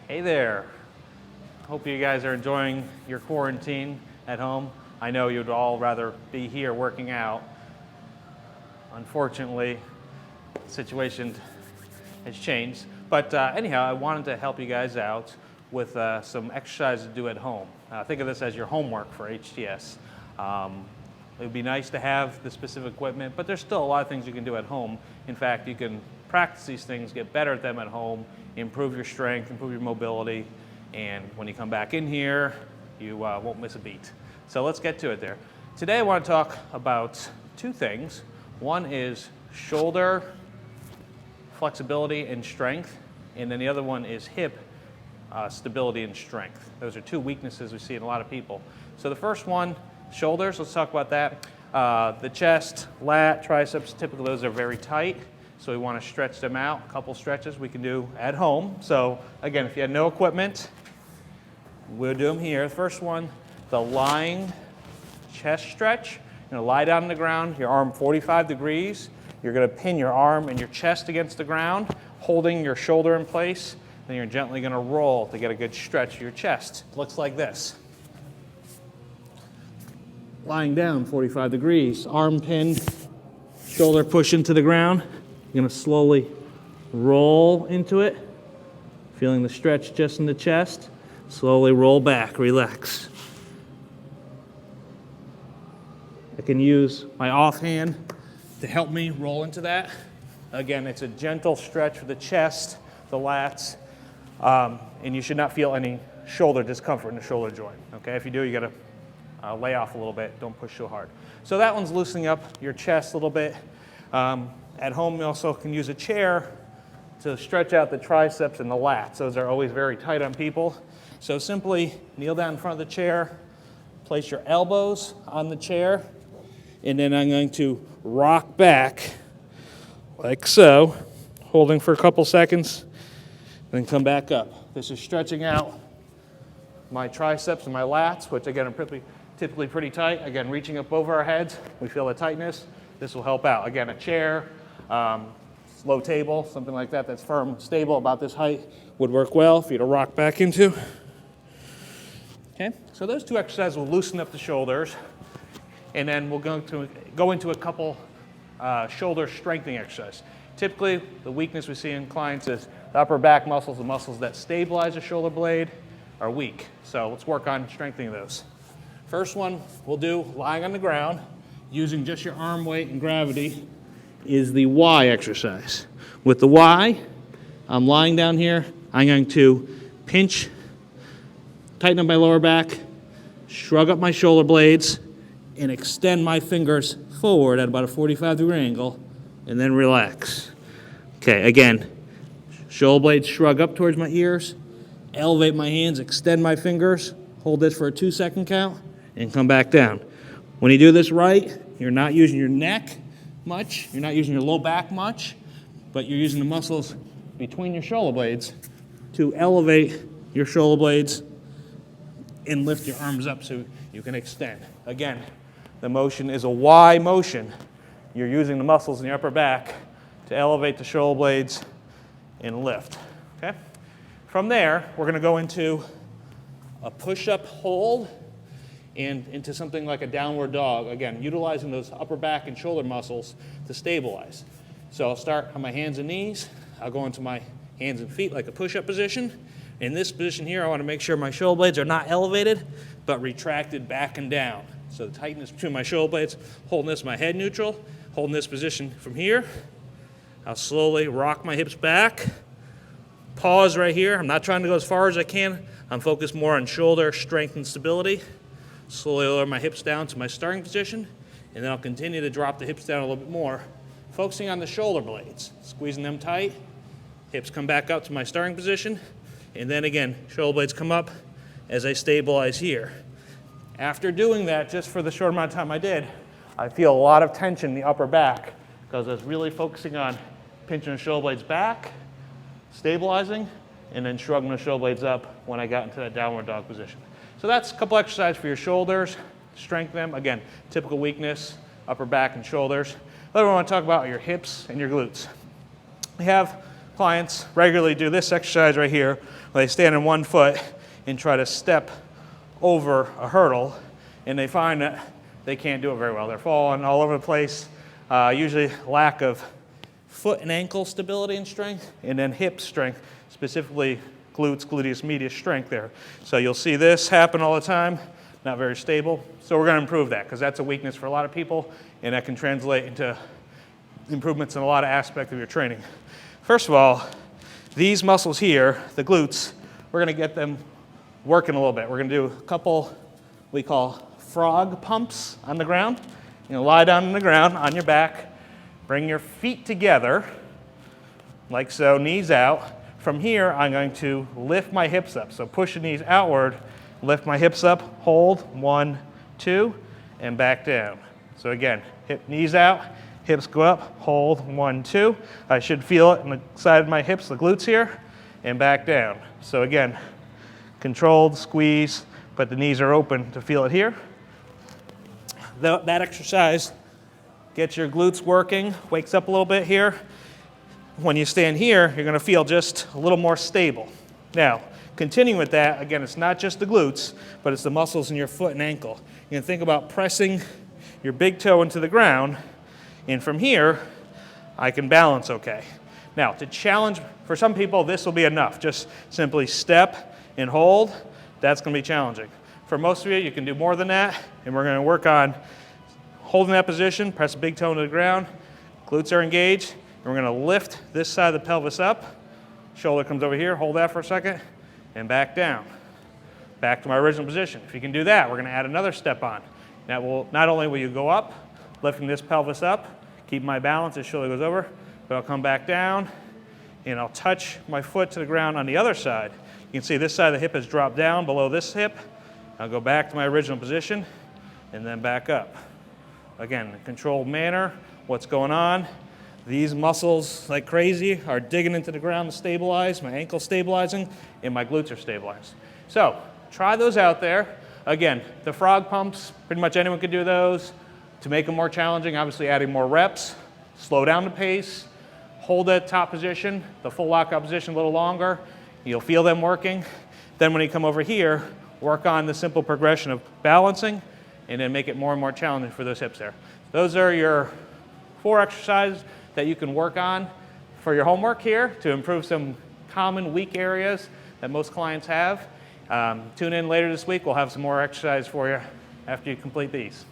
Hey there. Hope you guys are enjoying your quarantine at home. I know you'd all rather be here working out. Unfortunately, the situation has changed. But anyhow, I wanted to help you guys out with some exercises to do at home. Think of this as your homework for HTS. It would be nice to have the specific equipment, but there's still a lot of things you can do at home. In fact, you can practice these things, get better at them at home, improve your strength, improve your mobility, and when you come back in here, you won't miss a beat. So let's get to it there. Today I want to talk about two things. One is shoulder flexibility and strength, and then the other one is hip stability and strength. Those are two weaknesses we see in a lot of people. So the first one, shoulders, let's talk about that. The chest, lat, triceps, typically those are very tight, so we want to stretch them out. A couple stretches we can do at home. So again, if you had no equipment, we'll do them here. The first one, the lying chest stretch. You're gonna lie down on the ground, your arm 45 degrees. You're gonna pin your arm and your chest against the ground, holding your shoulder in place. Then you're gently gonna roll to get a good stretch of your chest. It looks like this. Lying down 45 degrees, arm pinned, shoulder push into the ground. You're gonna slowly roll into it, feeling the stretch just in the chest. Slowly roll back, relax. I can use my offhand to help me roll into that. Again, it's a gentle stretch for the chest, the lats, and you should not feel any shoulder discomfort in the shoulder joint. Okay, if you do, you gotta lay off a little bit, don't push so hard. So that one's loosening up your chest a little bit. At home, you also can use a chair to stretch out the triceps and the lats. Those are always very tight on people. So simply kneel down in front of the chair, place your elbows on the chair, and then I'm going to rock back like so, holding for a couple seconds, then come back up. This is stretching out my triceps and my lats, which again are typically pretty tight. Again, reaching up over our heads, we feel the tightness. This will help out. Again, a chair, low table, something like that that's firm, stable, about this height would work well for you to rock back into. Okay, so those two exercises will loosen up the shoulders, and then we'll go into a couple shoulder strengthening exercises. Typically, the weakness we see in clients is the upper back muscles, the muscles that stabilize the shoulder blade, are weak. So let's work on strengthening those. First one we'll do lying on the ground, using just your arm weight and gravity, is the Y exercise. With the Y, I'm lying down here. I'm going to pinch, tighten up my lower back, shrug up my shoulder blades, and extend my fingers forward at about a 45-degree angle, and then relax. Okay, again, shoulder blades shrug up towards my ears, elevate my hands, extend my fingers, hold this for a 2-second count, and come back down. When you do this right, you're not using your neck much, you're not using your low back much, but you're using the muscles between your shoulder blades to elevate your shoulder blades and lift your arms up so you can extend. Again, the motion is a Y motion. You're using the muscles in your upper back to elevate the shoulder blades and lift. Okay? From there, we're going to go into a push-up hold and into something like a downward dog. Again, utilizing those upper back and shoulder muscles to stabilize. So I'll start on my hands and knees. I'll go into my hands and feet like a push-up position. In this position here, I want to make sure my shoulder blades are not elevated, but retracted back and down. So the tightness between my shoulder blades, holding this my head neutral, holding this position from here. I'll slowly rock my hips back. Pause right here. I'm not trying to go as far as I can. I'm focused more on shoulder strength and stability. Slowly lower my hips down to my starting position, and then I'll continue to drop the hips down a little bit more, focusing on the shoulder blades, squeezing them tight. Hips come back up to my starting position, and then again, shoulder blades come up as I stabilize here. After doing that, just for the short amount of time I did, I feel a lot of tension in the upper back because I was really focusing on pinching the shoulder blades back, stabilizing, and then shrugging the shoulder blades up when I got into that downward dog position. So that's a couple exercises for your shoulders, strengthen them. Again, typical weakness, upper back and shoulders. Later I want to talk about your hips and your glutes. We have clients regularly do this exercise right here, where they stand on one foot and try to step over a hurdle, and they find that they can't do it very well. They're falling all over the place, usually lack of foot and ankle stability and strength, and then hip strength, specifically glutes, gluteus medius strength there. So you'll see this happen all the time, not very stable. So we're going to improve that, because that's a weakness for a lot of people, and that can translate into improvements in a lot of aspects of your training. First of all, these muscles here, the glutes, we're going to get them working a little bit. We're going to do a couple we call frog pumps on the ground. You know, lie down on the ground on your back, bring your feet together, like so, knees out. From here, I'm going to lift my hips up. So push the knees outward, lift my hips up, hold, 1, 2, and back down. So again, hip, knees out, hips go up, hold, 1, 2. I should feel it on the side of my hips, the glutes here, and back down. So again, controlled squeeze, but the knees are open to feel it here. That exercise gets your glutes working, wakes up a little bit here. When you stand here, you're going to feel just a little more stable. Now, continuing with that, again, it's not just the glutes, but it's the muscles in your foot and ankle. You can think about pressing your big toe into the ground, and from here, I can balance okay. Now, to challenge, for some people, this will be enough. Just simply step and hold. That's going to be challenging. For most of you, you can do more than that, and we're going to work on holding that position, press a big toe into the ground, glutes are engaged, and we're going to lift this side of the pelvis up, shoulder comes over here, hold that for a second, and back down. Back to my original position. If you can do that, we're going to add another step on. That will, not only will you go up, lifting this pelvis up, keep my balance as shoulder goes over, but I'll come back down, and I'll touch my foot to the ground on the other side. You can see this side of the hip has dropped down below this hip. I'll go back to my original position, and then back up. Again, in a controlled manner, what's going on? These muscles, like crazy, are digging into the ground to stabilize, my ankle stabilizing, and my glutes are stabilized. So, try those out there. Again, the frog pumps, pretty much anyone could do those. To make them more challenging, obviously adding more reps, slow down the pace, hold that top position, the full lockout position a little longer. You'll feel them working. Then when you come over here, work on the simple progression of balancing, and then make it more and more challenging for those hips there. Those are your 4 exercises that you can work on for your homework here to improve some common weak areas that most clients have. Tune in later this week. We'll have some more exercises for you after you complete these.